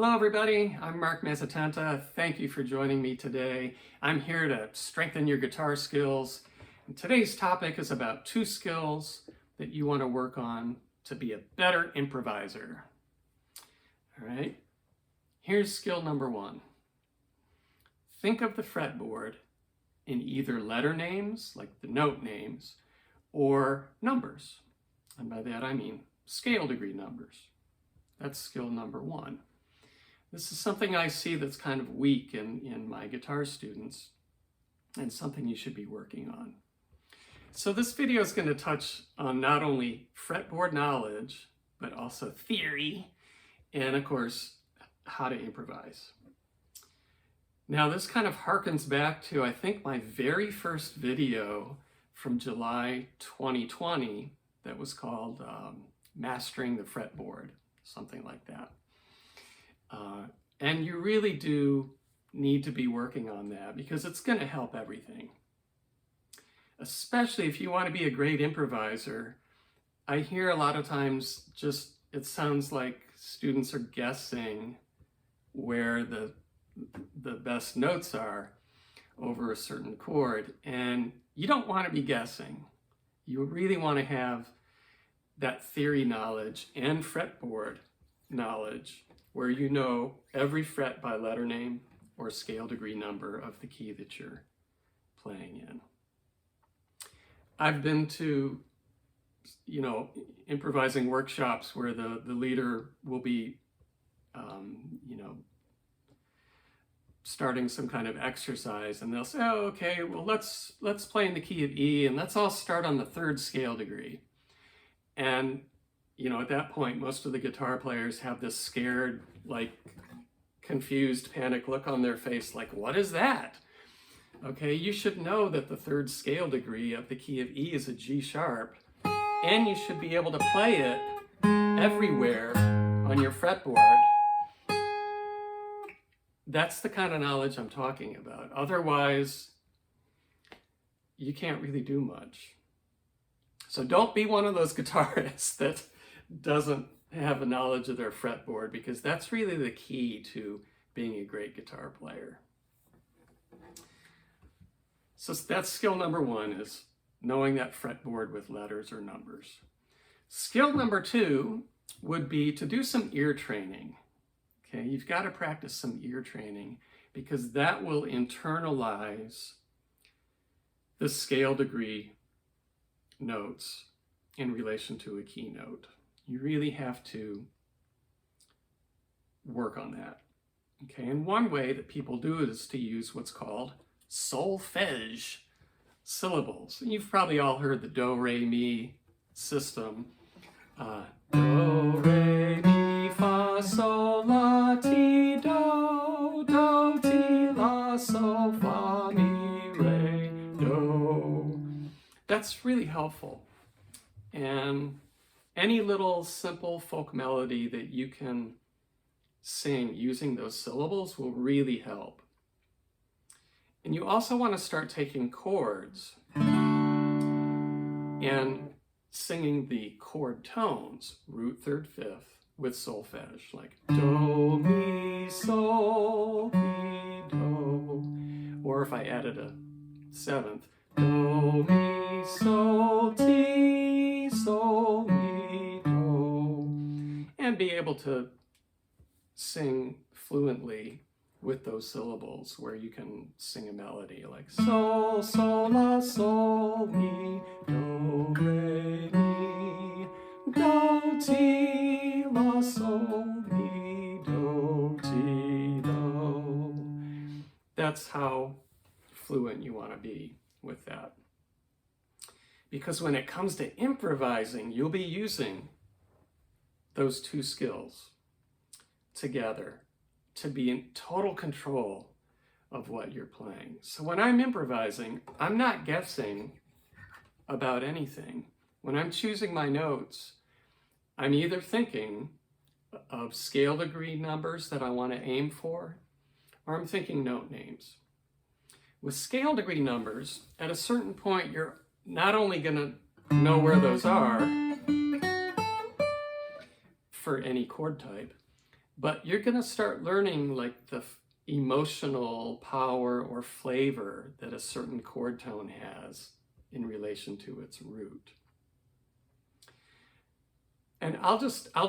Hello everybody, I'm Mark Mazzatenta. Thank you for joining me today. I'm here to strengthen your guitar skills. And today's topic is about 2 skills that you want to work on to be a better improviser. All right, here's skill number 1. Think of the fretboard in either letter names, like the note names, or numbers. And by that I mean scale degree numbers. That's skill number 1. This is something I see that's kind of weak in my guitar students and something you should be working on. So this video is going to touch on not only fretboard knowledge, but also theory and of course, how to improvise. Now this kind of harkens back to, I think, my very first video from July 2020 that was called Mastering the Fretboard, something like that. And you really do need to be working on that because it's going to help everything. Especially if you want to be a great improviser. I hear a lot of times it sounds like students are guessing where the best notes are over a certain chord. And you don't want to be guessing. You really want to have that theory knowledge and fretboard knowledge where you know every fret by letter name or scale degree number of the key that you're playing in. I've been to, improvising workshops where the leader will be, starting some kind of exercise, and they'll say, oh, okay, well, let's play in the key of E, and let's all start on the 3rd scale degree. And at that point, most of the guitar players have this scared, confused, panic look on their face, like, what is that? Okay, you should know that the 3rd scale degree of the key of E is a G sharp, and you should be able to play it everywhere on your fretboard. That's the kind of knowledge I'm talking about. Otherwise, you can't really do much. So don't be one of those guitarists that doesn't have a knowledge of their fretboard, because that's really the key to being a great guitar player. So that's skill number 1, is knowing that fretboard with letters or numbers. Skill number 2 would be to do some ear training. Okay, you've got to practice some ear training because that will internalize the scale degree notes in relation to a keynote. You really have to work on that. Okay, and one way that people do it is to use what's called solfege syllables. And you've probably all heard the do, re, mi system. Do, re, mi, fa, sol, la, ti, do, do, ti, la, sol, fa, mi, re, do. That's really helpful. And any little simple folk melody that you can sing using those syllables will really help. And you also want to start taking chords and singing the chord tones, root, 3rd, 5th, with solfege, like do, mi, sol, mi, do. Or if I added a 7th, do, mi, sol, ti, sol, mi, do. And be able to sing fluently with those syllables, where you can sing a melody like sol, sol, la, sol, mi, do, re, mi, do, ti, la, sol, mi, do, ti, do. That's how fluent you want to be with that. Because when it comes to improvising, you'll be using those 2 skills together to be in total control of what you're playing. So when I'm improvising, I'm not guessing about anything. When I'm choosing my notes, I'm either thinking of scale degree numbers that I want to aim for, or I'm thinking note names. With scale degree numbers, at a certain point, you're not only going to know where those are for any chord type, But you're going to start learning like the emotional power or flavor that a certain chord tone has in relation to its root. And I'll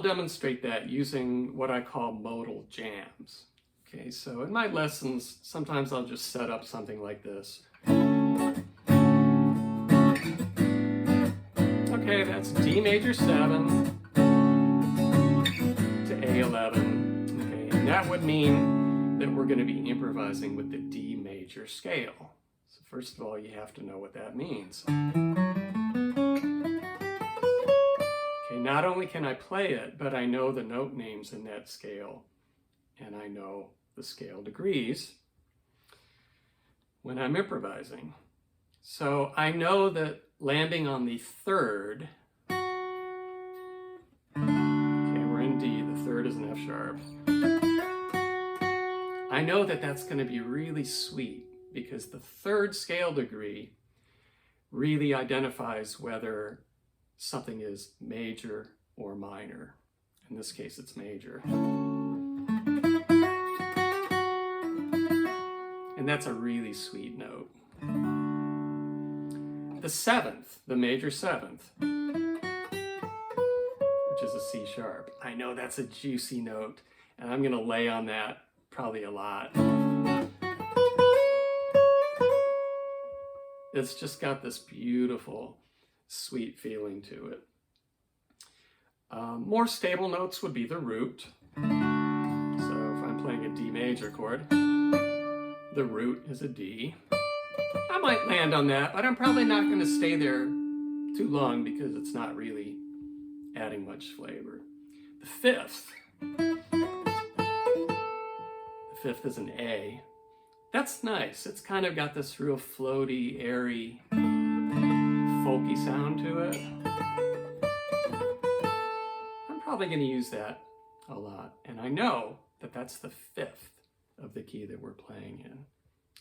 demonstrate that using what I call modal jams. Okay, so in my lessons, sometimes I'll just set up something like this. Okay, that's D major 7 to A11. Okay, and that would mean that we're going to be improvising with the D major scale. So first of all, you have to know what that means. Okay, not only can I play it, but I know the note names in that scale, and I know the scale degrees when I'm improvising. So I know that landing on the third, okay, we're in D, the third is an F sharp. I know that that's going to be really sweet because the third scale degree really identifies whether something is major or minor. In this case, it's major. And that's a really sweet note. The seventh, the major seventh, which is a C sharp. I know that's a juicy note, and I'm going to lay on that probably a lot. It's just got this beautiful, sweet feeling to it. More stable notes would be the root. So if I'm playing a D major chord, the root is a D. I might land on that, but I'm probably not going to stay there too long because it's not really adding much flavor. The fifth is an A. That's nice. It's kind of got this real floaty, airy, folky sound to it. I'm probably going to use that a lot. And I know that that's the fifth of the key that we're playing in.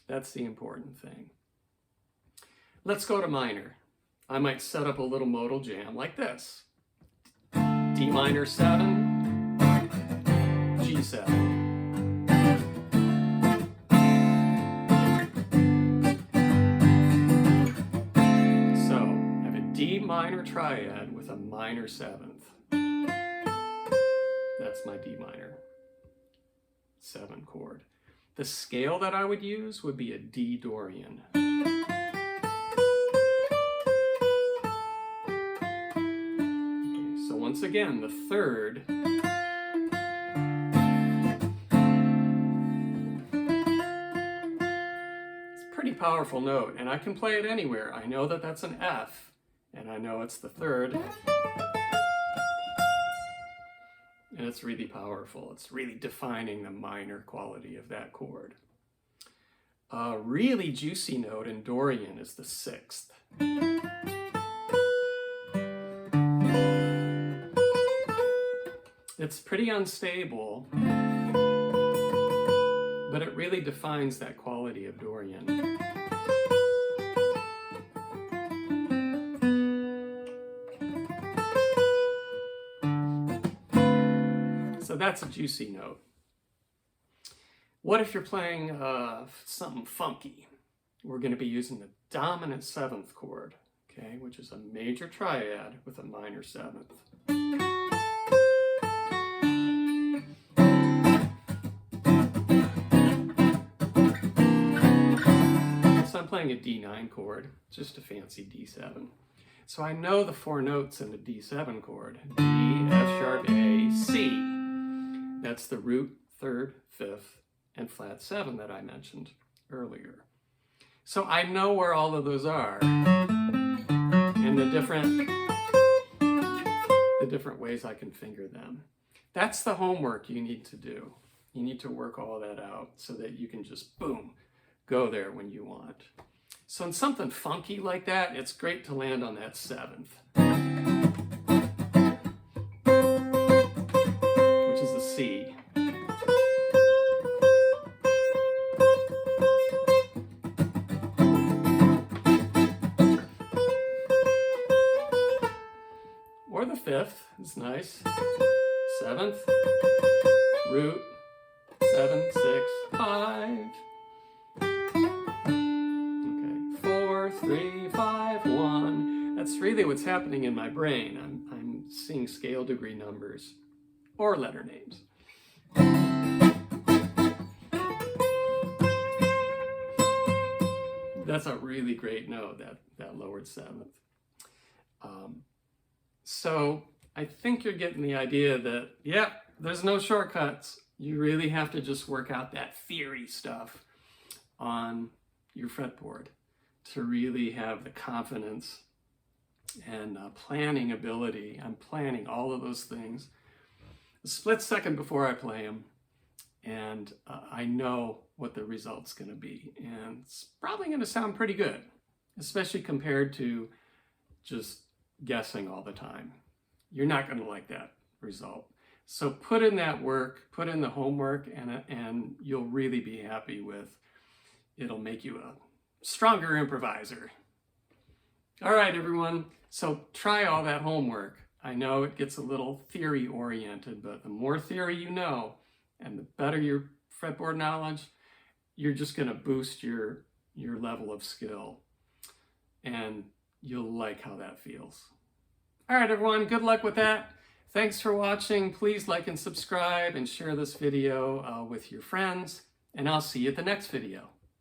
That's the important thing. Let's go to minor. I might set up a little modal jam like this. D minor 7, G7. So I have a D minor triad with a minor 7th. That's my D minor 7 chord. The scale that I would use would be a D Dorian. Once again, the third it's a pretty powerful note, and I can play it anywhere. I know that that's an F, and I know it's the third, and it's really powerful. It's really defining the minor quality of that chord. A really juicy note in Dorian is the 6th. It's pretty unstable, but it really defines that quality of Dorian. So that's a juicy note. What if you're playing something funky? We're going to be using the dominant 7th chord, okay, which is a major triad with a minor 7th. I'm playing a D9 chord, just a fancy D7. So I know the 4 notes in the D7 chord. D, F sharp, A, C. That's the root, 3rd, 5th, and flat 7 that I mentioned earlier. So I know where all of those are and the different ways I can finger them. That's the homework you need to do. You need to work all that out so that you can just, boom, go there when you want. So in something funky like that, it's great to land on that 7th, which is the C. Or the 5th is nice. 7th, root, 7, 6, 5. Okay, 4, 3, 5, 1. That's really what's happening in my brain. I'm seeing scale degree numbers or letter names. That's a really great note, that lowered 7th. So I think you're getting the idea that, yeah, there's no shortcuts. You really have to just work out that theory stuff on your fretboard to really have the confidence and planning ability. I'm planning all of those things a split second before I play them, and I know what the result's going to be, and it's probably going to sound pretty good, especially compared to just guessing all the time. You're not going to like that result. So put in that work, put in the homework, and you'll really be happy with. It'll make you a stronger improviser. All right, everyone. So try all that homework. I know it gets a little theory oriented, but the more theory you know and the better your fretboard knowledge, you're just going to boost your level of skill, and you'll like how that feels. All right, everyone, good luck with that. Thanks for watching. Please like and subscribe and share this video with your friends, and I'll see you at the next video.